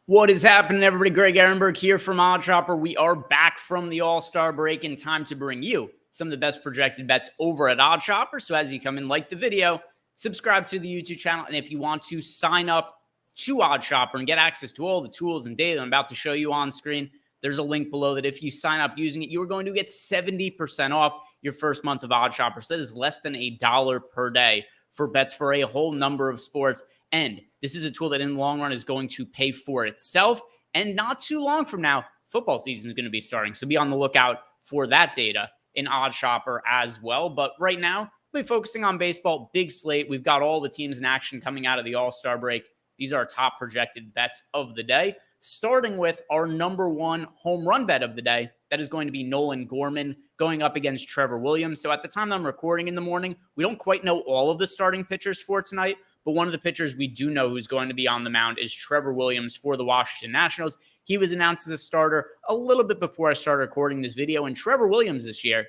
What is happening, everybody? Greg Ehrenberg here from Odd Shopper. We are back from the All-Star break in time to bring you some of the best projected bets over at Odd Shopper. So as you come in, like the video, subscribe to the YouTube channel, and if you want to sign up to Odd Shopper and get access to all the tools and data I'm about to show you on screen, there's a link below that if you sign up using it, you are going to get 70% off your first month of Odd Shopper. So that is less than $1 per day for bets for a whole number of sports. And this is a tool that in the long run is going to pay for itself. And not too long from now, football season is going to be starting. So be on the lookout for that data in Odd Shopper as well. But right now, we'll be focusing on baseball, big slate. We've got all the teams in action coming out of the All-Star break. These are our top projected bets of the day, starting with our number one home run bet of the day. That is going to be Nolan Gorman going up against Trevor Williams. So at the time that I'm recording in the morning, we don't quite know all of the starting pitchers for tonight. But one of the pitchers we do know who's going to be on the mound is Trevor Williams for the Washington Nationals. He was announced as a starter a little bit before I started recording this video, and Trevor Williams this year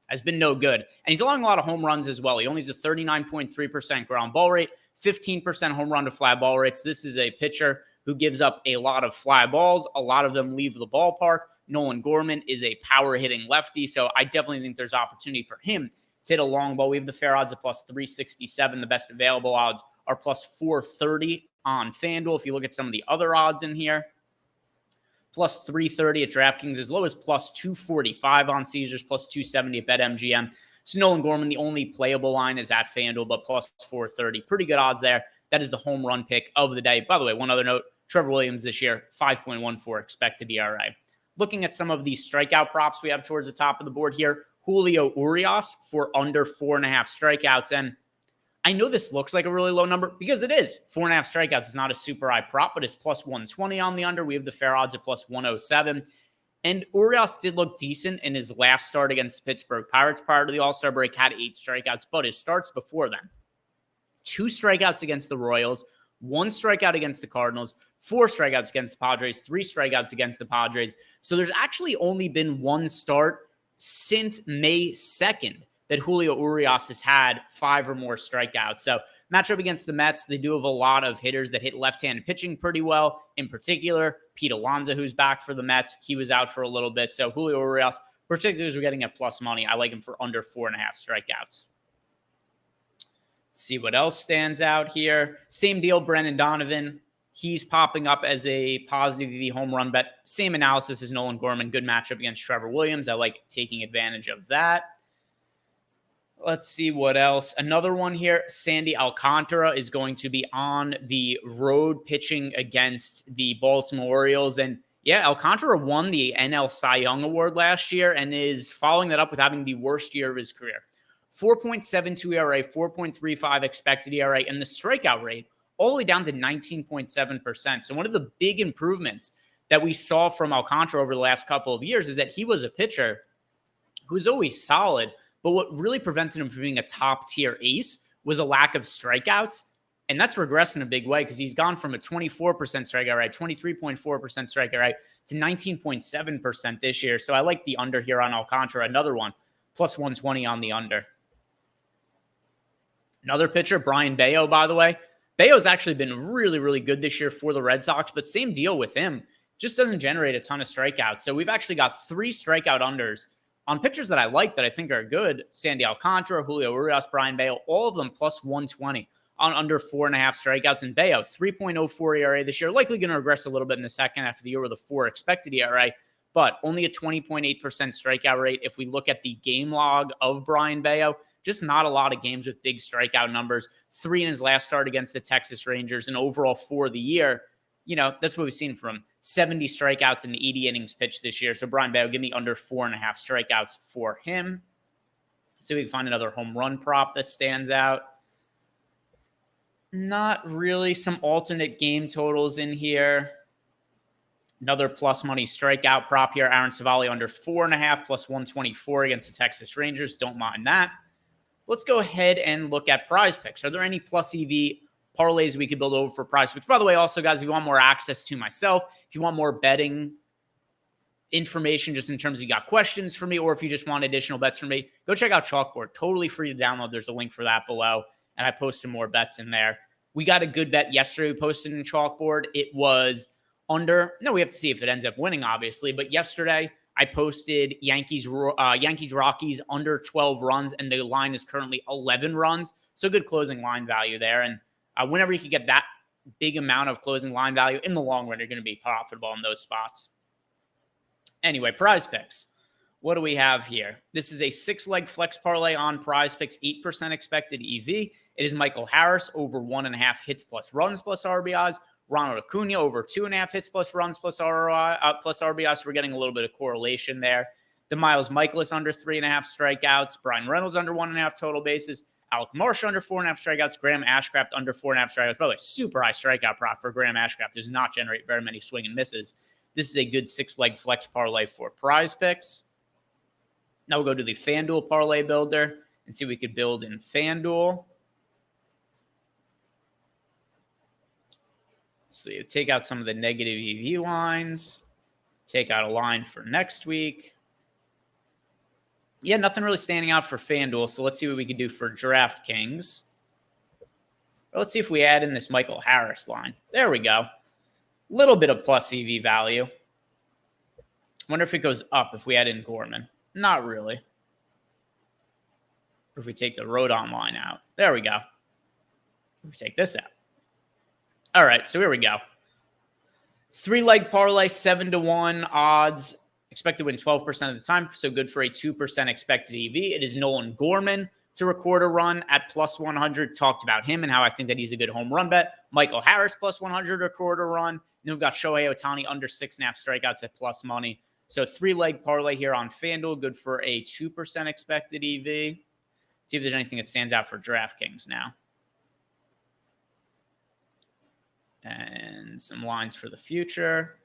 has been no good. And he's allowing a lot of home runs as well. He only has a 39.3% ground ball rate, 15% home run to fly ball rates. This is a pitcher who gives up a lot of fly balls. A lot of them leave the ballpark. Nolan Gorman is a power-hitting lefty, so I definitely think there's opportunity for him to hit a long ball. We have the fair odds at plus 367. The best available odds are plus 430 on FanDuel. If you look at some of the other odds in here, plus 330 at DraftKings, as low as plus 245 on Caesars, plus 270 at BetMGM. So Nolan Gorman, the only playable line is at FanDuel, but plus 430. Pretty good odds there. That is the home run pick of the day. By the way, one other note, Trevor Williams this year, 5.14 expected ERA. Looking at some of the strikeout props we have towards the top of the board here, Julio Urias for under 4.5 strikeouts. And I know this looks like a really low number because it is. 4.5 strikeouts is not a super high prop, but it's plus 120 on the under. We have the fair odds at plus 107. And Urias did look decent in his last start against the Pittsburgh Pirates prior to the All-Star break, had 8 strikeouts, but his starts before then, 2 strikeouts against the Royals, 1 strikeout against the Cardinals, 4 strikeouts against the Padres, 3 strikeouts against the Padres. So there's actually only been 1 start since May 2nd that Julio Urias has had 5 or more strikeouts. So matchup against the Mets, they do have a lot of hitters that hit left-handed pitching pretty well. In particular, Pete Alonso, who's back for the Mets. He was out for a little bit. So Julio Urias, particularly as we're getting at plus money, I like him for under 4.5 strikeouts. Let's see what else stands out here. Same deal, Brendan Donovan. He's popping up as a positive EV home run bet. Same analysis as Nolan Gorman. Good matchup against Trevor Williams. I like taking advantage of that. Let's see what else. Another one here. Sandy Alcantara is going to be on the road pitching against the Baltimore Orioles. And yeah, Alcantara won the NL Cy Young Award last year and is following that up with having the worst year of his career. 4.72 ERA, 4.35 expected ERA, and the strikeout rate all the way down to 19.7%. So one of the big improvements that we saw from Alcantara over the last couple of years is that he was a pitcher who's always solid, but what really prevented him from being a top-tier ace was a lack of strikeouts, and that's regressed in a big way because he's gone from a 24% strikeout rate, 23.4% strikeout rate to 19.7% this year. So I like the under here on Alcantara. Another one, plus 120 on the under. Another pitcher, Brian Bayo, by the way. Bayo's actually been really, really good this year for the Red Sox, but same deal with him. Just doesn't generate a ton of strikeouts. So we've actually got 3 strikeout unders on pitchers that I like that I think are good. Sandy Alcantara, Julio Urias, Brian Bayo, all of them plus 120 on under 4.5 strikeouts. And Bayo, 3.04 ERA this year. Likely going to regress a little bit in the second half of the year with a 4 expected ERA, but only a 20.8% strikeout rate. If we look at the game log of Brian Bayo, just not a lot of games with big strikeout numbers. 3 in his last start against the Texas Rangers, and overall for the year, you know, that's what we've seen from him. 70 strikeouts and 80 innings pitched this year. So Brian Bayo, give me under 4.5 strikeouts for him. See if we can find another home run prop that stands out. Not really. Some alternate game totals in here. Another plus money strikeout prop here. Aaron Savali under 4.5 plus 124 against the Texas Rangers. Don't mind that. Let's go ahead and look at PrizePicks. Are there any plus EV parlays we could build over for PrizePicks? By the way, also, guys, if you want more access to myself, if you want more betting information just in terms of you got questions for me, or if you just want additional bets from me, go check out Chalkboard. Totally free to download. There's a link for that below, and I post some more bets in there. We got a good bet yesterday we posted in Chalkboard. It was under. No, we have to see if it ends up winning, obviously. But yesterday, I posted Yankees Rockies under 12 runs, and the line is currently 11 runs. So good closing line value there. And whenever you can get that big amount of closing line value in the long run, you're going to be profitable in those spots. Anyway, PrizePicks. What do we have here? This is a 6-leg flex parlay on PrizePicks, 8% expected EV. It is Michael Harris over 1.5 hits plus runs plus RBIs. Ronald Acuna over 2.5 hits plus runs plus RBIs. So we're getting a little bit of correlation there. The Miles Michaelis under 3.5 strikeouts. Brian Reynolds under 1.5 total bases. Alec Marsh under 4.5 strikeouts. Graham Ashcraft under 4.5 strikeouts. By the way, super high strikeout prop for Graham Ashcraft. Does not generate very many swing and misses. This is a good 6-leg flex parlay for PrizePicks. Now we'll go to the FanDuel parlay builder and see what we could build in FanDuel. Let's see. Take out some of the negative EV lines. Take out a line for next week. Yeah, nothing really standing out for FanDuel. So let's see what we can do for DraftKings. Let's see if we add in this Michael Harris line. There we go. Little bit of plus EV value. Wonder if it goes up if we add in Gorman. Not really. Or if we take the Rodon line out. There we go. If we take this out. All right, so here we go. 3-leg parlay, 7-1 odds. Expect to win 12% of the time, so good for a 2% expected EV. It is Nolan Gorman to record a run at plus 100. Talked about him and how I think that he's a good home run bet. Michael Harris plus 100 record a run. And then we've got Shohei Ohtani under 6.5 strikeouts at plus money. So 3-leg parlay here on FanDuel, good for a 2% expected EV. Let's see if there's anything that stands out for DraftKings now. And some lines for the future.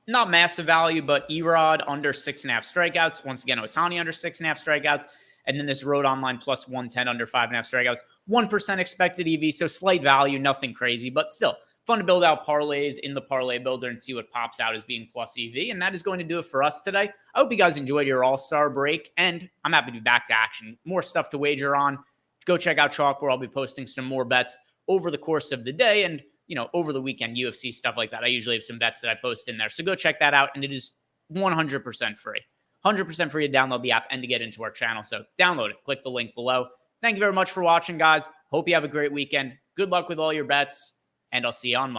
Not massive value, but Erod under 6.5 strikeouts. Once again, Ohtani under 6.5 strikeouts. And then this Rodon line plus 110 under 5.5 strikeouts. 1% expected EV, so slight value, nothing crazy, but still fun to build out parlays in the parlay builder and see what pops out as being plus EV. And that is going to do it for us today. I hope you guys enjoyed your All-Star break, and I'm happy to be back to action. More stuff to wager on. Go check out Chalk, where I'll be posting some more bets over the course of the day and, over the weekend, UFC, stuff like that. I usually have some bets that I post in there. So go check that out, and it is 100% free. 100% free to download the app and to get into our channel. So download it. Click the link below. Thank you very much for watching, guys. Hope you have a great weekend. Good luck with all your bets, and I'll see you on Monday.